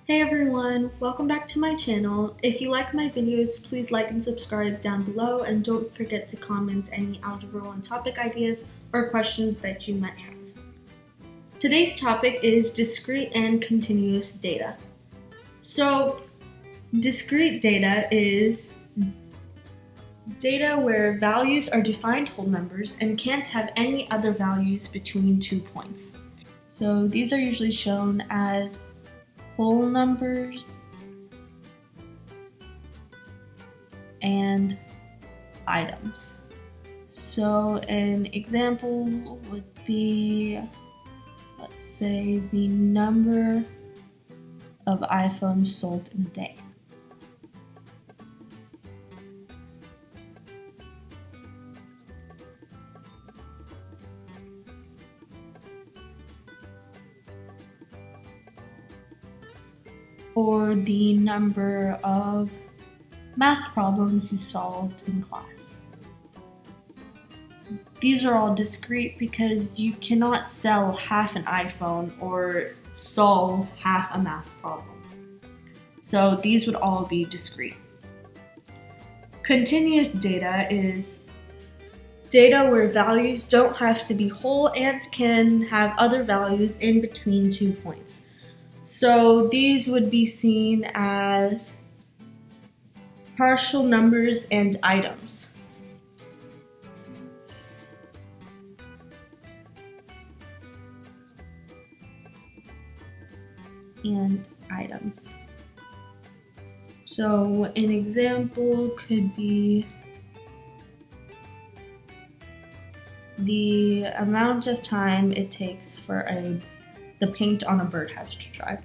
Hey everyone, welcome back to my channel. If you like my videos, please like and subscribe down below, and don't forget to comment any Algebra 1 topic ideas or questions that you might have. Today's topic is discrete and continuous data. So, discrete data is data where values are defined whole numbers and can't have any other values between 2 points. So these are usually shown as whole numbers and items. So an example would be, let's say, the number of iPhones sold in a day. Or the number of math problems you solved in class. These are all discrete because you cannot sell half an iPhone or solve half a math problem. So these would all be discrete. Continuous data is data where values don't have to be whole and can have other values in between 2 points. So these would be seen as partial numbers and items. So an example could be the amount of time it takes for the paint on a birdhouse to dry.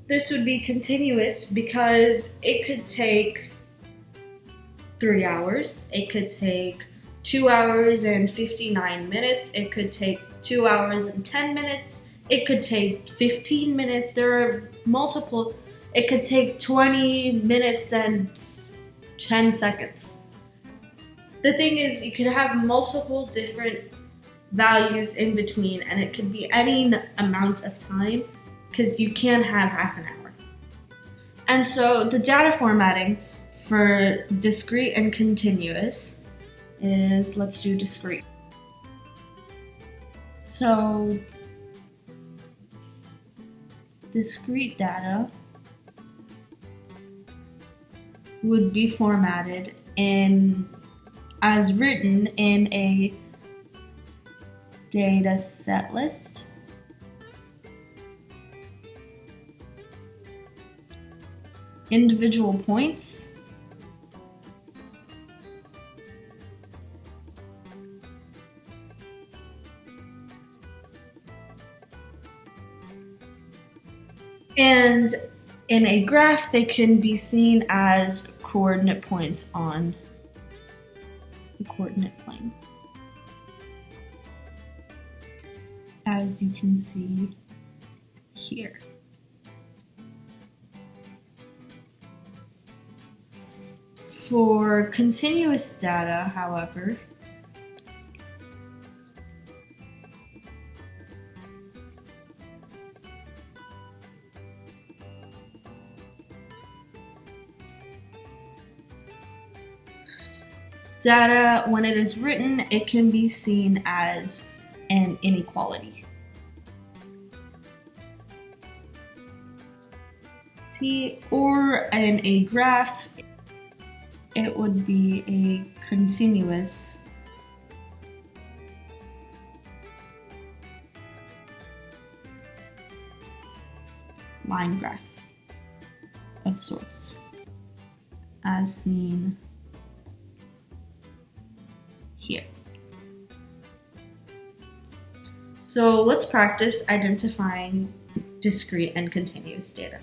This would be continuous because it could take 3 hours, it could take 2 hours and 59 minutes, it could take 2 hours and 10 minutes, it could take 15 minutes, there are multiple, it could take 20 minutes and 10 seconds. The thing is, you could have multiple different values in between, and it could be any amount of time because you can have half an hour. And so the data formatting for discrete and continuous is, let's do discrete. So discrete data would be formatted as written in a data set list, individual points, and in a graph they can be seen as coordinate points on the coordinate plane, as you can see here. For continuous data, however, data, when it is written, it can be seen as an inequality. Or in a graph, it would be a continuous line graph of sorts, as seen here. So let's practice identifying discrete and continuous data.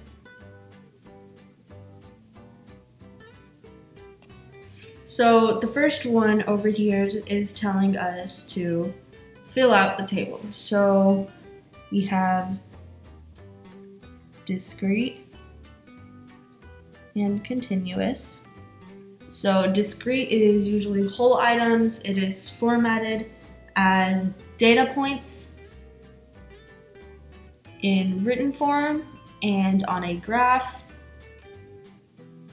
So the first one over here is telling us to fill out the table. So we have discrete and continuous. So discrete is usually whole items. It is formatted as data points in written form, and on a graph,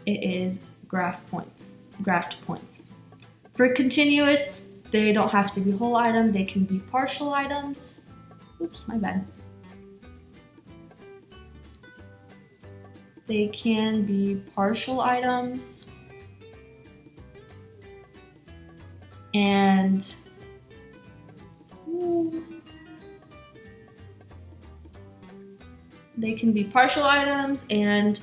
it is graphed points. For continuous, they don't have to be whole item, they can be partial items. Oops, my bad. They can be partial items, and they can be partial items, and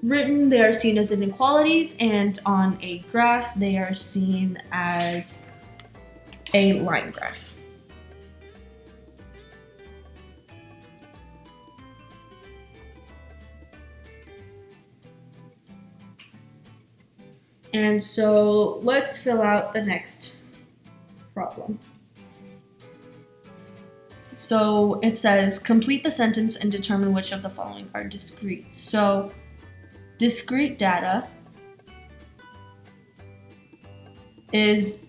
written, they are seen as inequalities, and on a graph, they are seen as a line graph. And so let's fill out the next problem. So it says, complete the sentence and determine which of the following are discrete. So discrete data is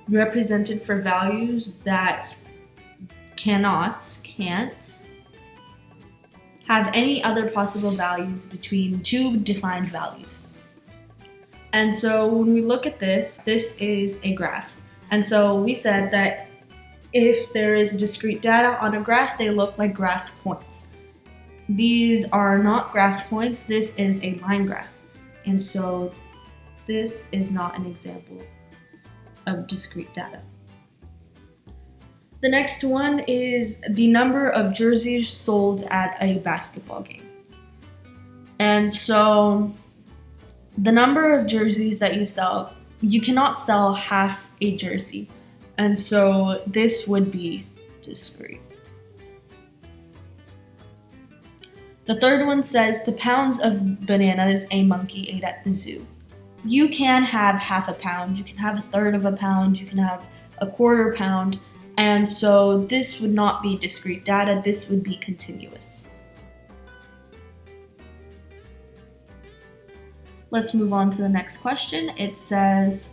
represented for values that can't have any other possible values between two defined values. And so when we look at this is a graph. And so we said that if there is discrete data on a graph, they look like graphed points. These are not graphed points, this is a line graph. And so this is not an example of discrete data. The next one is the number of jerseys sold at a basketball game. And so the number of jerseys that you sell, you cannot sell half a jersey. And so this would be discrete. The third one says the pounds of bananas a monkey ate at the zoo. You can have half a pound, you can have a third of a pound, you can have a quarter pound, and so this would not be discrete data, this would be continuous. Let's move on to the next question. It says,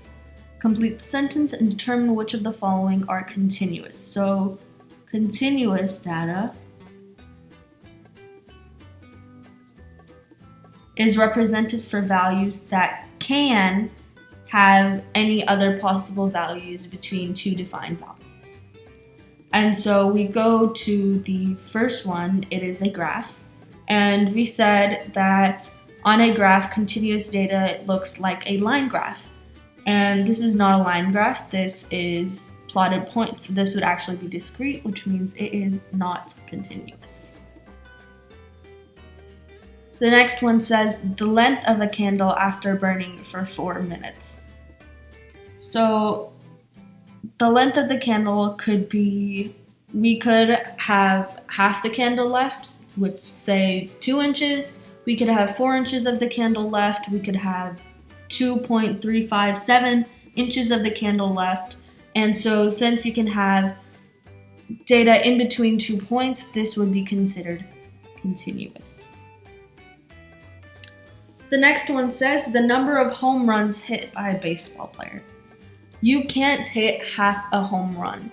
complete the sentence and determine which of the following are continuous. So, continuous data is represented for values that can have any other possible values between two defined values. And so we go to the first one, it is a graph, and we said that on a graph, continuous data looks like a line graph. And this is not a line graph, this is plotted points. This would actually be discrete, which means it is not continuous. The next one says the length of a candle after burning for 4 minutes. So the length of the candle could be, we could have half the candle left, which say 2 inches. We could have 4 inches of the candle left. We could have 2.357 inches of the candle left. And so since you can have data in between 2 points, this would be considered continuous. The next one says the number of home runs hit by a baseball player. You can't hit half a home run.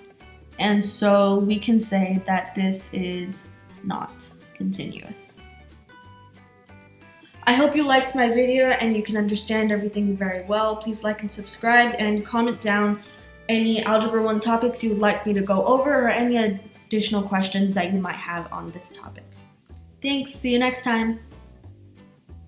And so we can say that this is not continuous. I hope you liked my video and you can understand everything very well. Please like and subscribe and comment down any Algebra 1 topics you would like me to go over or any additional questions that you might have on this topic. Thanks, see you next time.